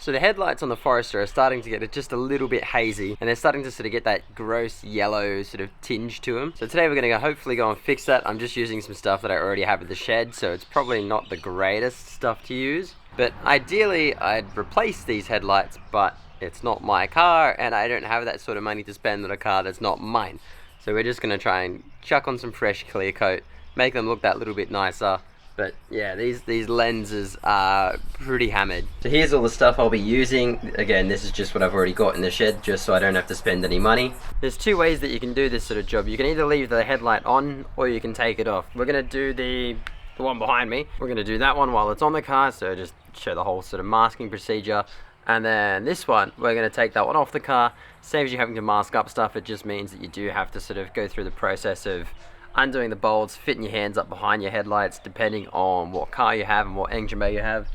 So the headlights on the Forester are starting to get just a little bit hazy, and they're starting to sort of get that gross yellow sort of tinge to them. So today we're going to hopefully go and fix that. I'm just using some stuff that I already have at the shed, so it's probably not the greatest stuff to use. But ideally I'd replace these headlights, but it's not my car and I don't have that sort of money to spend on a car that's not mine. So we're just going to try and chuck on some fresh clear coat, make them look that little bit nicer. But yeah, these lenses are pretty hammered. So here's all the stuff I'll be using. Again, this is just what I've already got in the shed, just so I don't have to spend any money. There's two ways that you can do this sort of job. You can either leave the headlight on, or you can take it off. We're gonna do the one behind me. We're gonna do that one while it's on the car, so just show the whole sort of masking procedure. And then this one, we're gonna take that one off the car. Saves you having to mask up stuff. It just means that you do have to sort of go through the process of undoing the bolts, fitting your hands up behind your headlights, depending on what car you have and what engine bay you have.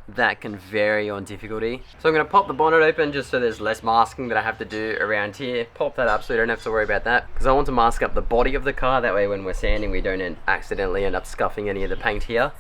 That can vary on difficulty. So I'm going to pop the bonnet open just so there's less masking that I have to do around here. Pop that up so you don't have to worry about that, because I want to mask up the body of the car. That way when we're sanding we don't accidentally end up scuffing any of the paint here.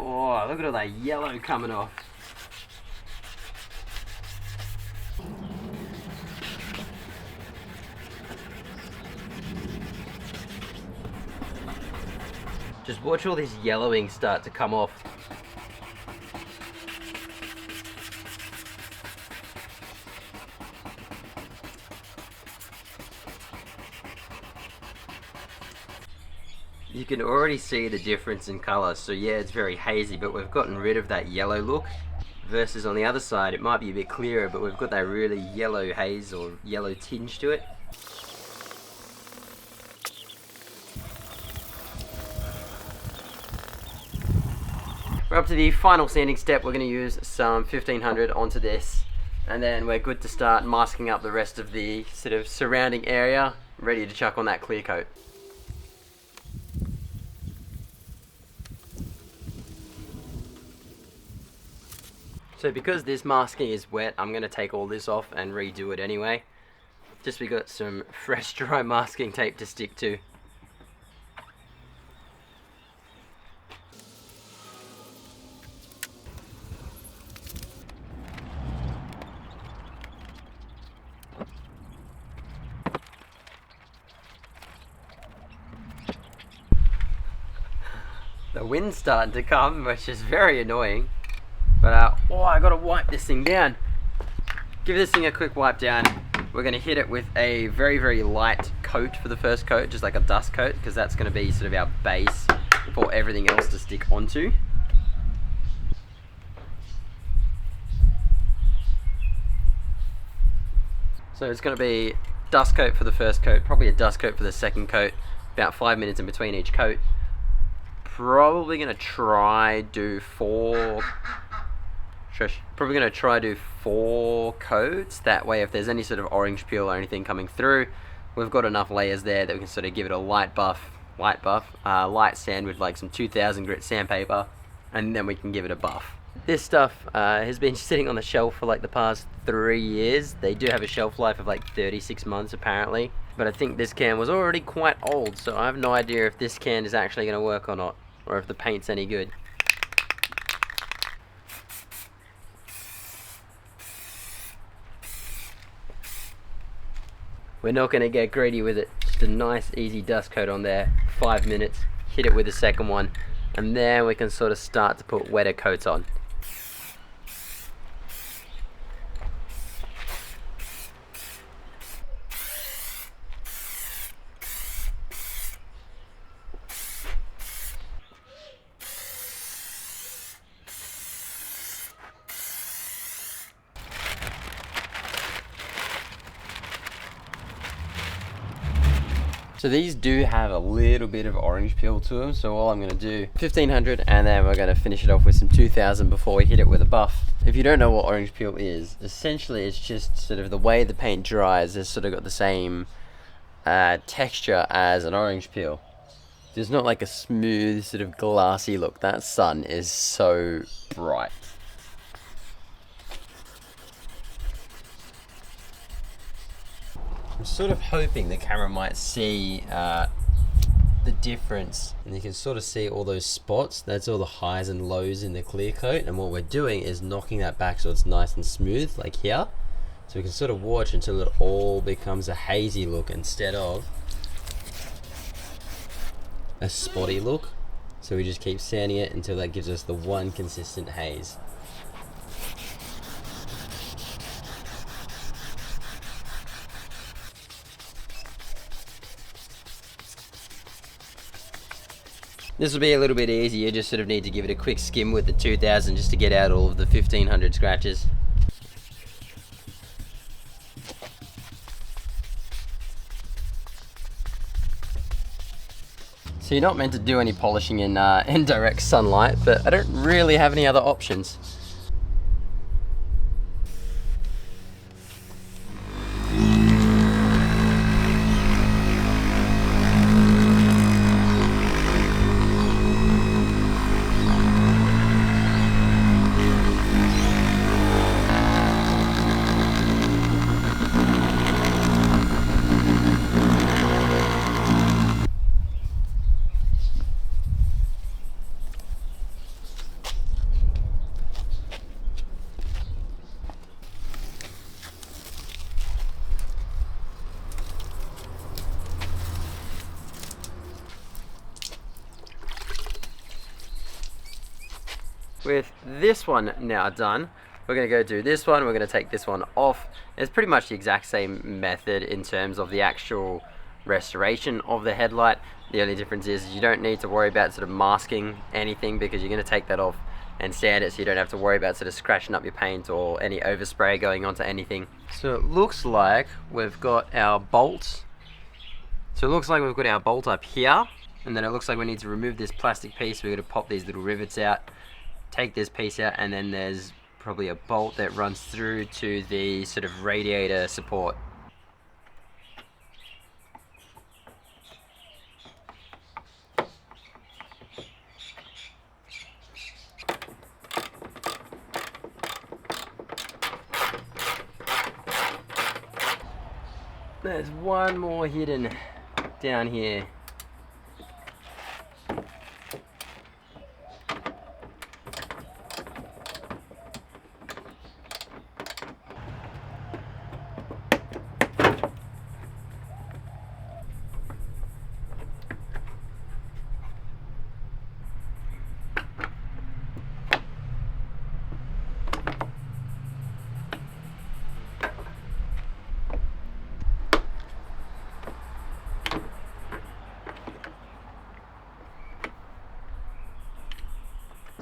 Oh, look at all that yellow coming off. Just watch all this yellowing start to come off. You can already see the difference in colour. So yeah, it's very hazy, but we've gotten rid of that yellow look. Versus on the other side, it might be a bit clearer, but we've got that really yellow haze or yellow tinge to it. We're up to the final sanding step. We're going to use some 1500 onto this, and then we're good to start masking up the rest of the sort of surrounding area, ready to chuck on that clear coat. So because this masking is wet, I'm going to take all this off and redo it anyway. Just we got some fresh dry masking tape to stick to. The wind's starting to come, which is very annoying. But oh, I gotta wipe this thing down. Give this thing a quick wipe down. We're gonna hit it with a very, very light coat for the first coat, just like a dust coat, because that's gonna be sort of our base for everything else to stick onto. So it's gonna be dust coat for the first coat, probably a dust coat for the second coat, about 5 minutes in between each coat. Probably gonna try do four coats. That way if there's any sort of orange peel or anything coming through, we've got enough layers there that we can sort of give it a light sand with like some 2000 grit sandpaper, and then we can give it a buff. This stuff has been sitting on the shelf for like the past 3 years. They do have a shelf life of like 36 months apparently, but I think this can was already quite old, so I have no idea if this can is actually going to work or not, or if the paint's any good. We're not going to get greedy with it. Just a nice easy dust coat on there. 5 minutes. Hit it with the second one, and then we can sort of start to put wetter coats on. So these do have a little bit of orange peel to them, so all I'm going to do 1500, and then we're going to finish it off with some 2000 before we hit it with a buff. If you don't know what orange peel is, essentially it's just sort of the way the paint dries has sort of got the same texture as an orange peel. There's not like a smooth sort of glassy look. That sun is so bright. I'm sort of hoping the camera might see the difference, and you can sort of see all those spots. That's all the highs and lows in the clear coat, and what we're doing is knocking that back so it's nice and smooth, like here. So we can sort of watch until it all becomes a hazy look instead of a spotty look. So we just keep sanding it until that gives us the one consistent haze. This will be a little bit easier. You just sort of need to give it a quick skim with the 2000 just to get out all of the 1500 scratches. So you're not meant to do any polishing in direct sunlight, but I don't really have any other options. With this one now done, we're going to go do this one. We're going to take this one off. It's pretty much the exact same method in terms of the actual restoration of the headlight. The only difference is you don't need to worry about sort of masking anything, because you're going to take that off and sand it, so you don't have to worry about sort of scratching up your paint or any overspray going onto anything. So it looks like we've got our bolt. So it looks like we've got our bolt up here, and then it looks like we need to remove this plastic piece. We're going to pop these little rivets out, take this piece out, and then there's probably a bolt that runs through to the sort of radiator support. There's one more hidden down here.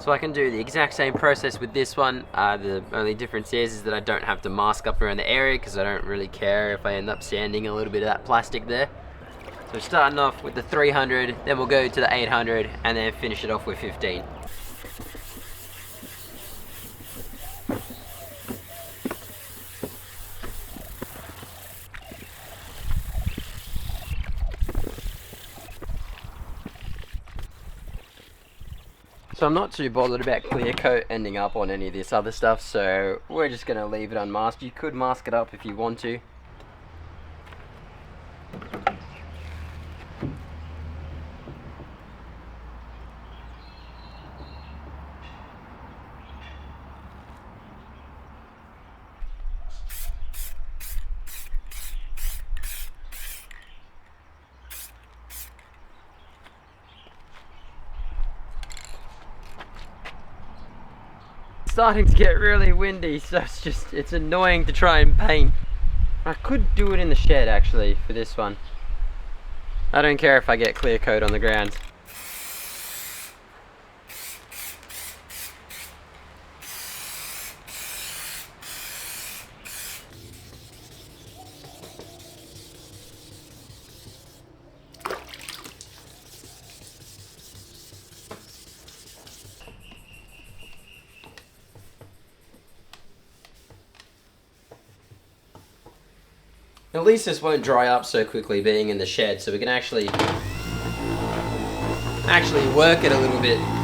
So I can do the exact same process with this one. The only difference is that I don't have to mask up around the area, because I don't really care if I end up sanding a little bit of that plastic there. So starting off with the 300, then we'll go to the 800, and then finish it off with 15. So I'm not too bothered about clear coat ending up on any of this other stuff, so we're just going to leave it unmasked. You could mask it up if you want to. Starting to get really windy, so it's annoying to try and paint. I could do it in the shed actually for this one. I don't care if I get clear coat on the ground. At least this won't dry up so quickly being in the shed, so we can actually work it a little bit.